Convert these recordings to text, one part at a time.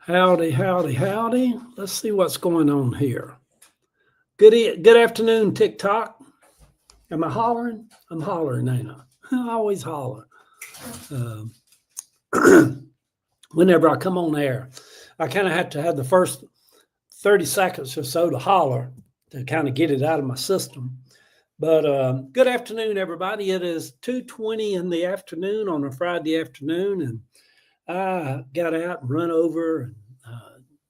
Howdy, howdy, howdy. Let's see what's going on here. Good afternoon, TikTok. Am I hollering? I'm hollering, ain't I? I always holler. Um, Whenever I come on air, I kind of have to have the first 30 seconds or so to holler to kind of get it out of my system. But good afternoon, everybody. It is 2:20 in the afternoon on a Friday afternoon, and I got out and run over and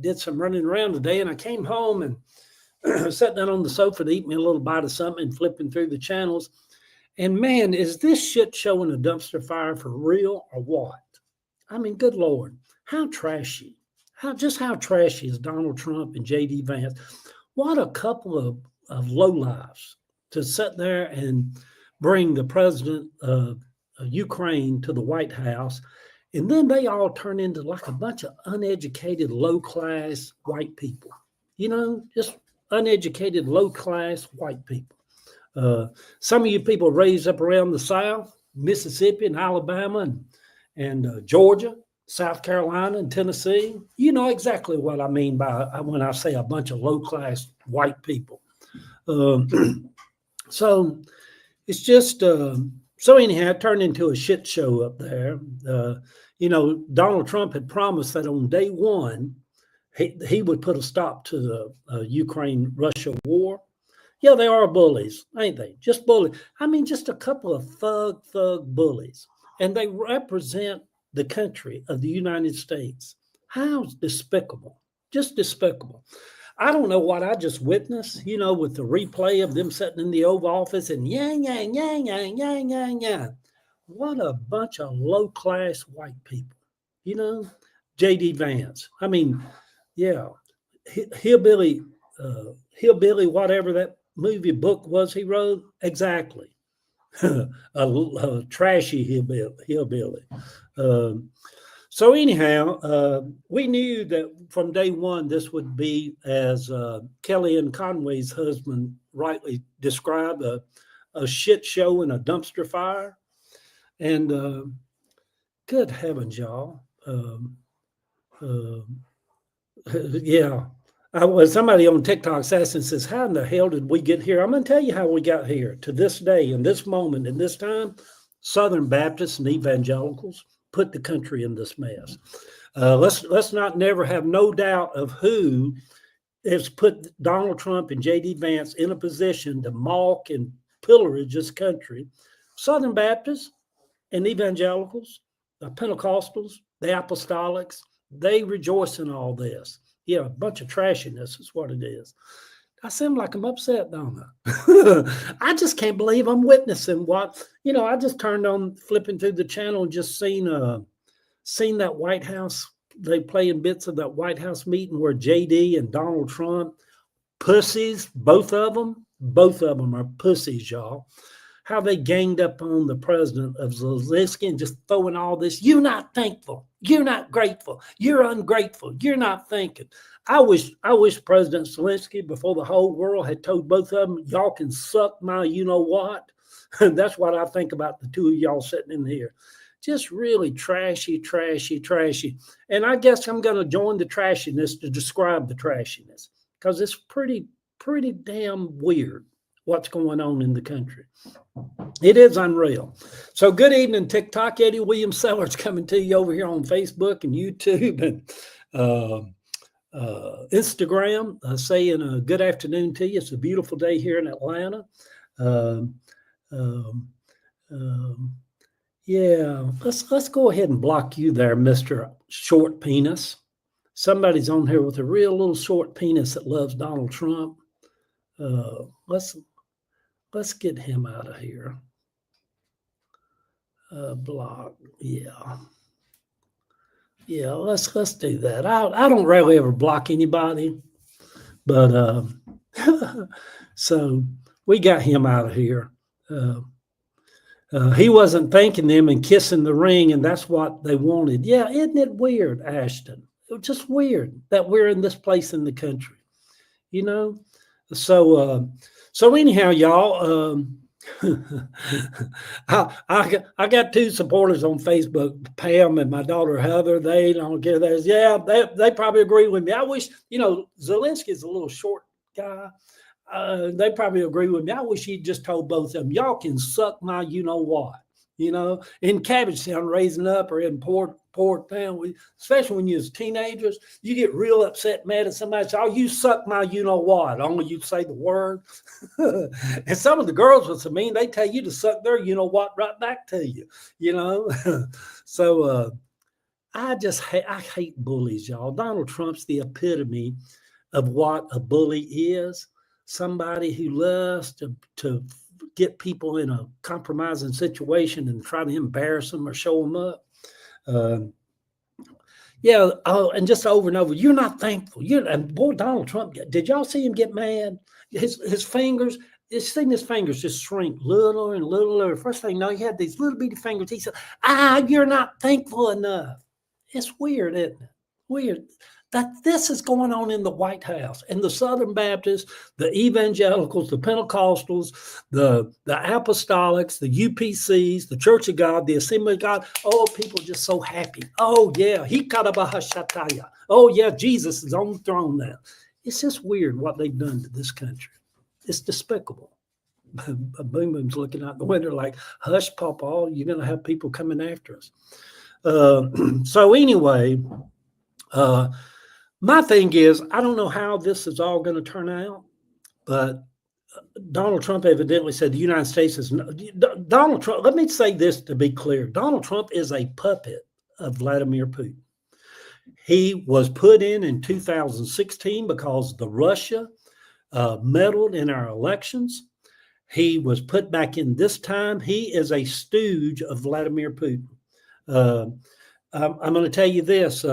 did some running around today, and I came home and sat down on the sofa to eat me a little bite of something, flipping through the channels. And man, is this shit showing a dumpster fire for real or what? I mean, good Lord, how trashy. How trashy is Donald Trump and J.D. Vance? What a couple of lowlifes to sit there and bring the president of Ukraine to the White House. And then they all turn into like a bunch of uneducated, low-class white people. You know, just uneducated, low-class white people. Some of you people raised up around the South, Mississippi and Alabama and Georgia, South Carolina and Tennessee. You know exactly what I mean by when I say a bunch of low-class white people. So it's just, so anyhow, it turned into a shit show up there. Donald Trump had promised that on day one, he would put a stop to the Ukraine-Russia war. Yeah, they are bullies, ain't they? Just bullies. I mean, just a couple of thug bullies. And they represent the country of the United States. How despicable. Just despicable. I don't know what I just witnessed, with the replay of them sitting in the Oval Office and yang, yang, yang, yang, yang, yang, yang. What a bunch of low-class white people. J.D. Vance. I mean, yeah, hillbilly, whatever that movie book was he wrote, exactly. a trashy hillbilly. So anyhow, we knew that from day one this would be, as Kellyanne Conway's husband rightly described, a shit show and a dumpster fire. And good heavens, y'all. Yeah. Somebody on TikTok assassin says, how in the hell did we get here? I'm going to tell you how we got here to this day, in this moment, in this time. Southern Baptists and evangelicals put the country in this mess. Let's not never have no doubt of who has put Donald Trump and J.D. Vance in a position to mock and pillage this country. Southern Baptists and evangelicals, the Pentecostals, the Apostolics, they rejoice in all this. Yeah, a bunch of trashiness is what it is. I seem like I'm upset, don't I? I just can't believe I'm witnessing what, I just turned on, flipping through the channel and just seen that White House, they playing bits of that White House meeting where JD and Donald Trump, pussies, both of them are pussies, y'all. How they ganged up on the president of Zelensky and just throwing all this, you're not thankful, you're not grateful, you're ungrateful, you're not thinking. I wish President Zelensky, before the whole world, had told both of them, y'all can suck my you-know-what. And that's what I think about the two of y'all sitting in here. Just really trashy. And I guess I'm going to join the trashiness to describe the trashiness, because it's pretty damn weird what's going on in the country. It is unreal. So good evening, TikTok. Eddie Williams Sellers coming to you over here on Facebook and YouTube and Instagram, saying good afternoon to you. It's a beautiful day here in Atlanta. Yeah, let's go ahead and block you there, Mr. Short Penis. Somebody's on here with a real little short penis that loves Donald Trump. Let's get him out of here. Block, yeah. Yeah, let's do that. I don't really ever block anybody, but so we got him out of here. He wasn't thanking them and kissing the ring, and that's what they wanted. Yeah, isn't it weird, Ashton? It was just weird that we're in this place in the country, So anyhow, y'all, I got two supporters on Facebook, Pam and my daughter Heather. They don't care. Yeah, they probably agree with me. I wish, Zelensky's a little short guy. They probably agree with me. I wish he'd just told both of them, y'all can suck my you know what. In Cabbage Town, raising up, or in Port Town, especially when you're teenagers, you get real upset, mad at somebody. So, you suck my you know what. Only you say the word. And some of the girls were so mean, they tell you to suck their you know what right back to you. So I hate bullies, y'all. Donald Trump's the epitome of what a bully is. Somebody who loves to get people in a compromising situation and try to embarrass them or show them up. And just over and over, you're not thankful. And boy, Donald Trump, did y'all see him get mad? His fingers, his fingers just shrink littler and littler. First thing you know, he had these little bitty fingers. He said, you're not thankful enough. It's weird, isn't it? Weird that this is going on in the White House, and the Southern Baptists, the evangelicals, the Pentecostals, the apostolics, the UPCs, the Church of God, the Assembly of God. Oh, people are just so happy. Oh, yeah. Oh, yeah, Jesus is on the throne now. It's just weird what they've done to this country. It's despicable. Boom Boom's looking out the window like, hush, Papa, you're going to have people coming after us. So anyway, my thing is, I don't know how this is all going to turn out, but Donald Trump evidently said the United States is Donald Trump. Let me say this to be clear. Donald Trump is a puppet of Vladimir Putin. He was put in 2016 because the Russia meddled in our elections. He was put back in this time. He is a stooge of Vladimir Putin. I'm going to tell you this.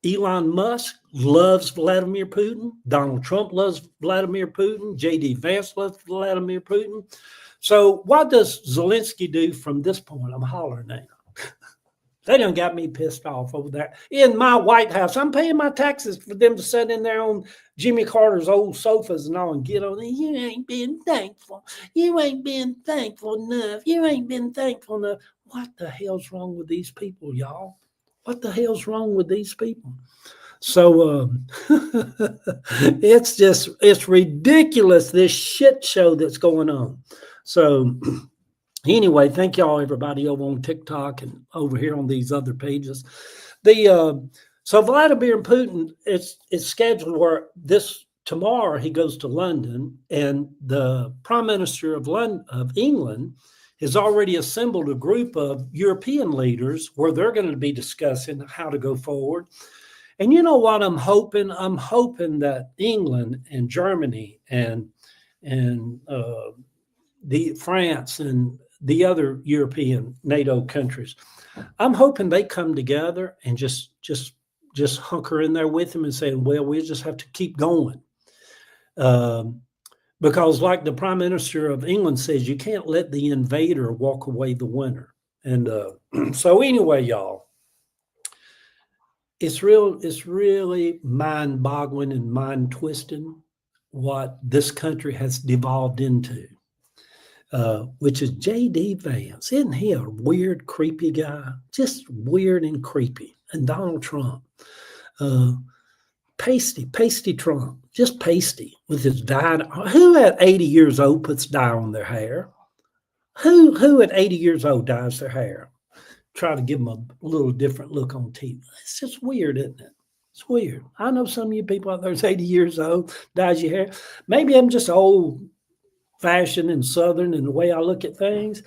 Elon Musk loves Vladimir Putin. Donald Trump loves Vladimir Putin. J.D. Vance loves Vladimir Putin. So what does Zelensky do from this point? I'm hollering now. They done got me pissed off over there. In my White House, I'm paying my taxes for them to sit in there on Jimmy Carter's old sofas and all and get on it. You ain't been thankful. You ain't been thankful enough. You ain't been thankful enough. What the hell's wrong with these people, y'all? What the hell's wrong with these people? So it's ridiculous, this shit show that's going on. So anyway, thank y'all, everybody over on TikTok and over here on these other pages. So Vladimir Putin, it's scheduled where tomorrow he goes to London, and the Prime Minister of England has already assembled a group of European leaders where they're going to be discussing how to go forward. And you know what I'm hoping? I'm hoping that England and Germany and the France and the other European NATO countries, I'm hoping they come together and just hunker in there with them and say, well, we just have to keep going. Because like the Prime Minister of England says, you can't let the invader walk away the winner. And so anyway, y'all, it's really mind-boggling and mind-twisting what this country has devolved into, which is J.D. Vance. Isn't he a weird, creepy guy? Just weird and creepy. And Donald Trump. Pasty Trump, just pasty with his dye. Who at 80 years old puts dye on their hair? Who at 80 years old dyes their hair? Try to give them a little different look on TV. It's just weird, isn't it? It's weird. I know some of you people out there is 80 years old, dyes your hair. Maybe I'm just old fashioned and Southern in the way I look at things.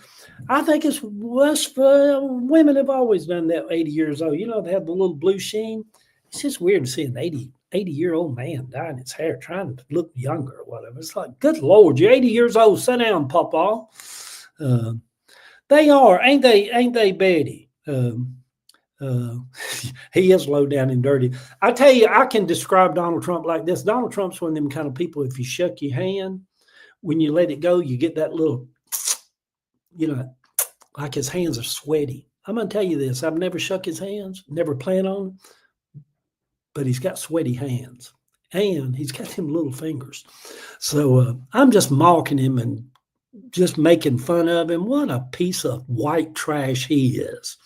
I think it's worse for women have always done that 80 years old. They have the little blue sheen. It's just weird to see an 80-year-old man dyeing his hair, trying to look younger or whatever. It's like, good Lord, you're 80 years old. Sit down, Papa. They are, ain't they, Betty? He is low down and dirty. I tell you, I can describe Donald Trump like this. Donald Trump's one of them kind of people, if you shuck your hand, when you let it go, you get that little, like his hands are sweaty. I'm going to tell you this. I've never shook his hands, never plan on them. But he's got sweaty hands and he's got them little fingers. So I'm just mocking him and just making fun of him. What a piece of white trash he is.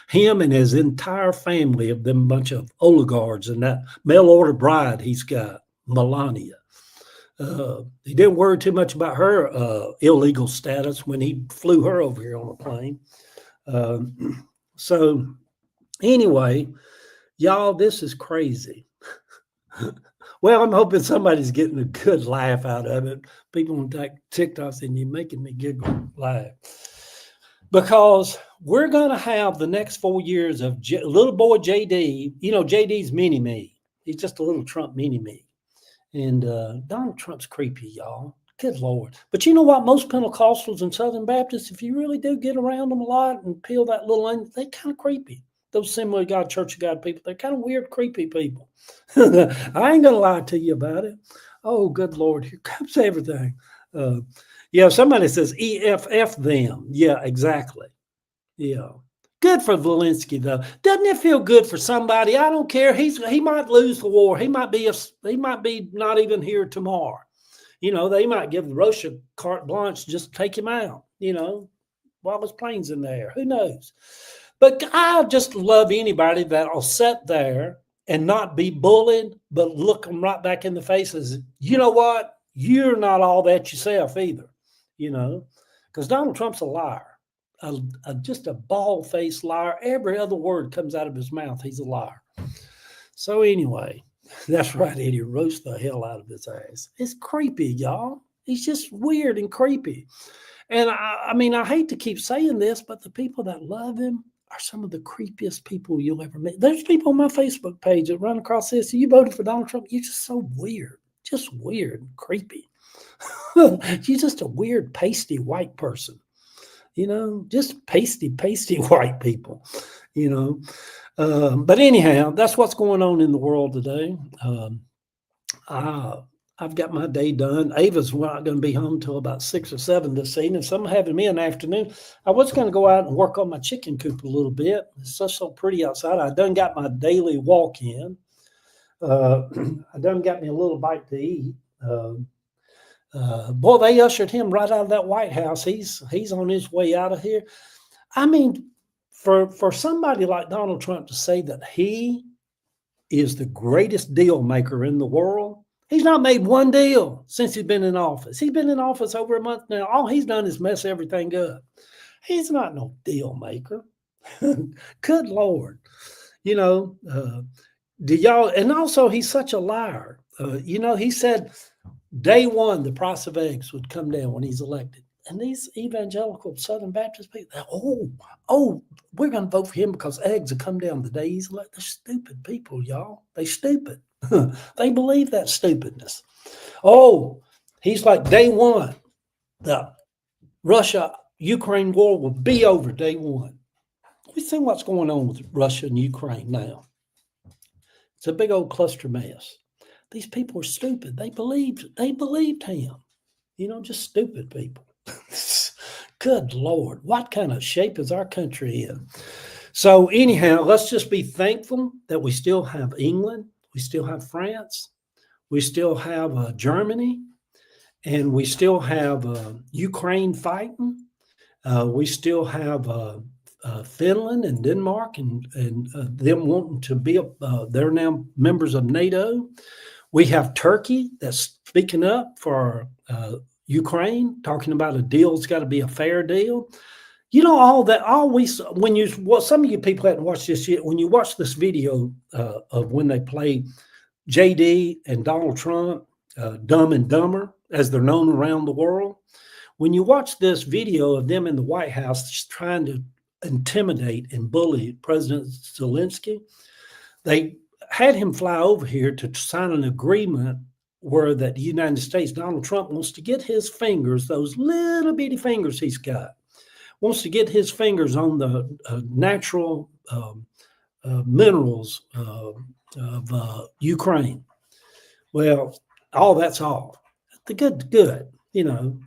Him and his entire family of them bunch of oligarchs and that mail order bride he's got, Melania. He didn't worry too much about her illegal status when he flew her over here on a plane. So anyway, y'all, this is crazy. Well, I'm hoping somebody's getting a good laugh out of it. People on TikTok saying, you're making me giggle, laugh. Because we're going to have the next 4 years of little boy JD. You know, JD's mini-me. He's just a little Trump mini-me. And Donald Trump's creepy, y'all. Good Lord. But you know what? Most Pentecostals and Southern Baptists, if you really do get around them a lot and peel that little onion, they're kind of creepy. Those Assembly of God, Church of God people, they're kind of weird, creepy people. I ain't going to lie to you about it. Oh, good Lord. Here comes everything. Yeah, somebody says EFF them. Yeah, exactly. Yeah. Good for Zelensky, though. Doesn't it feel good for somebody? I don't care. He might lose the war. He might be not even here tomorrow. You know, they might give Russia carte blanche, just take him out, you know, while his plane's in the air. Who knows? But I just love anybody that'll sit there and not be bullied, but look them right back in the face and say, you know what? You're not all that yourself either, you know, because Donald Trump's a liar. Just a bald-faced liar. Every other word comes out of his mouth. He's a liar. So anyway, that's right, Eddie. Roast the hell out of his ass. It's creepy, y'all. He's just weird and creepy. And I mean, I hate to keep saying this, but the people that love him are some of the creepiest people you'll ever meet. There's people on my Facebook page that run across this. You voted for Donald Trump. You're just so weird. Just weird and creepy. You're just a weird, pasty white person. You know, just pasty white people, you know. But anyhow, that's what's going on in the world today. I've got my day done. Ava's not going to be home till about 6 or 7 this evening. So I'm having me an afternoon. I was going to go out and work on my chicken coop a little bit. It's so pretty outside. I done got my daily walk in. I done got me a little bite to eat. Boy, they ushered him right out of that White House. He's on his way out of here. I mean, for somebody like Donald Trump to say that he is the greatest deal maker in the world, he's not made one deal since he's been in office. He's been in office over a month now. All he's done is mess everything up. He's not no deal maker. Good Lord. You know, do y'all, and also he's such a liar. You know, he said day one, the price of eggs would come down when he's elected. And these evangelical Southern Baptist people, we're going to vote for him because eggs will come down the day he's elected. They're stupid people, y'all. They stupid. They believe that stupidness. Oh, he's like day one, the Russia-Ukraine war will be over day one. We see what's going on with Russia and Ukraine now. It's a big old cluster mess. These people are stupid. They believed him. You know, just stupid people. Good Lord. What kind of shape is our country in? So anyhow, let's just be thankful that we still have England. We still have France. We still have Germany. And we still have Ukraine fighting. We still have Finland and Denmark and them wanting to be, they're now members of NATO. We have Turkey that's speaking up for Ukraine, talking about a deal. It's got to be a fair deal. You know, all that, some of you people hadn't watched this yet. When you watch this video of when they play JD and Donald Trump, Dumb and Dumber, as they're known around the world, when you watch this video of them in the White House trying to intimidate and bully President Zelensky, they had him fly over here to sign an agreement where that the United States, Donald Trump wants to get his fingers, those little bitty fingers he's got, wants to get his fingers on the natural minerals of Ukraine. Well, all that's off. The good, you know.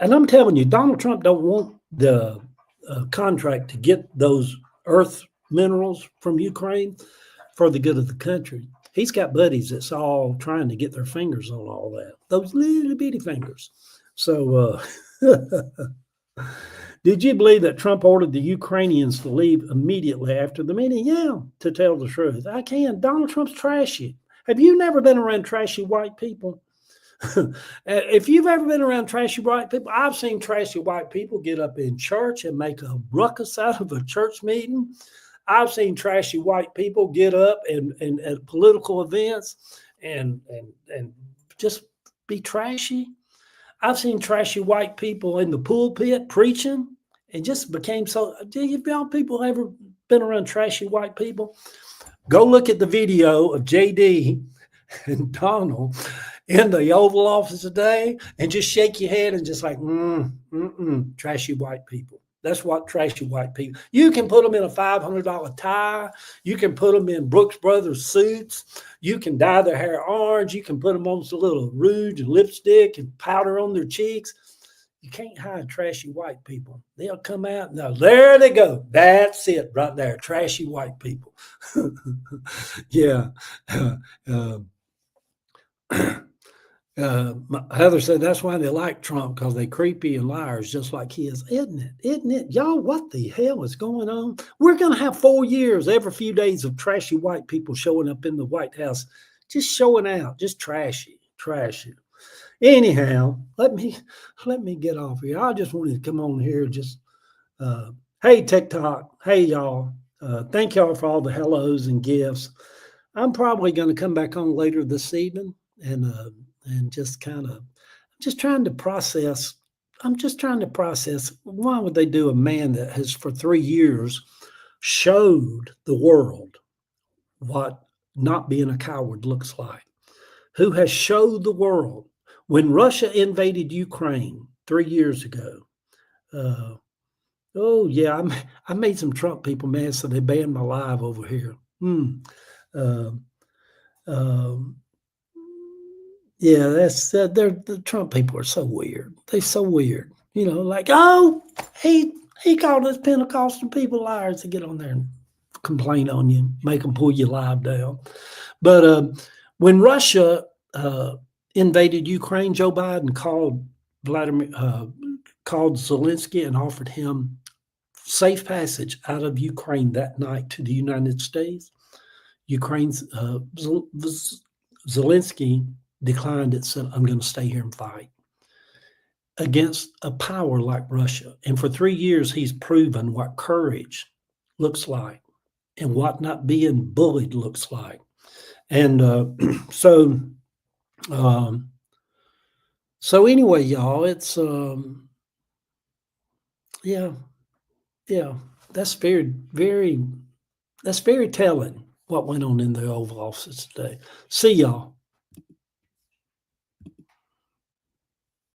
And I'm telling you, Donald Trump don't want the contract to get those earth minerals from Ukraine for the good of the country. He's got buddies that's all trying to get their fingers on all that, those little bitty fingers. So, did you believe that Trump ordered the Ukrainians to leave immediately after the meeting? Yeah, to tell the truth. I can. Donald Trump's trashy. Have you never been around trashy white people? If you've ever been around trashy white people, I've seen trashy white people get up in church and make a ruckus out of a church meeting. I've seen trashy white people get up and at political events and just be trashy. I've seen trashy white people in the pulpit preaching and just became so. Have y'all people ever been around trashy white people? Go look at the video of JD and Donald in the Oval Office today and just shake your head and just like, trashy white people. That's what trashy white people. You can put them in a $500 tie. You can put them in Brooks Brothers suits. You can dye their hair orange. You can put them on some little rouge and lipstick and powder on their cheeks. You can't hide trashy white people. They'll come out. Now, there they go. That's it right there. Trashy white people. Yeah. Heather said that's why they like Trump, because they creepy and liars just like he is. Isn't it? Isn't it? Y'all, what the hell is going on? We're going to have 4 years, every few days, of trashy white people showing up in the White House, just showing out, just trashy. Anyhow, let me get off here. I just wanted to come on here just, hey, TikTok. Hey, y'all. Thank y'all for all the hellos and gifts. I'm probably going to come back on later this evening and just kind of, just trying to process. I'm just trying to process, why would they do a man that has for 3 years showed the world what not being a coward looks like, who has showed the world when Russia invaded Ukraine 3 years ago. Oh yeah, I made some Trump people mad, so they banned my live over here. Yeah, that's the Trump people are so weird. They're so weird. You know, like, oh, he called us Pentecostal people liars to get on there and complain on you, make them pull your live down. But when Russia invaded Ukraine, Joe Biden called Zelensky and offered him safe passage out of Ukraine that night to the United States. Ukraine's Zelensky declined it, said, I'm going to stay here and fight against a power like Russia. And for 3 years, he's proven what courage looks like and what not being bullied looks like. And so anyway, y'all, it's, yeah, that's very telling what went on in the Oval Office today. See y'all.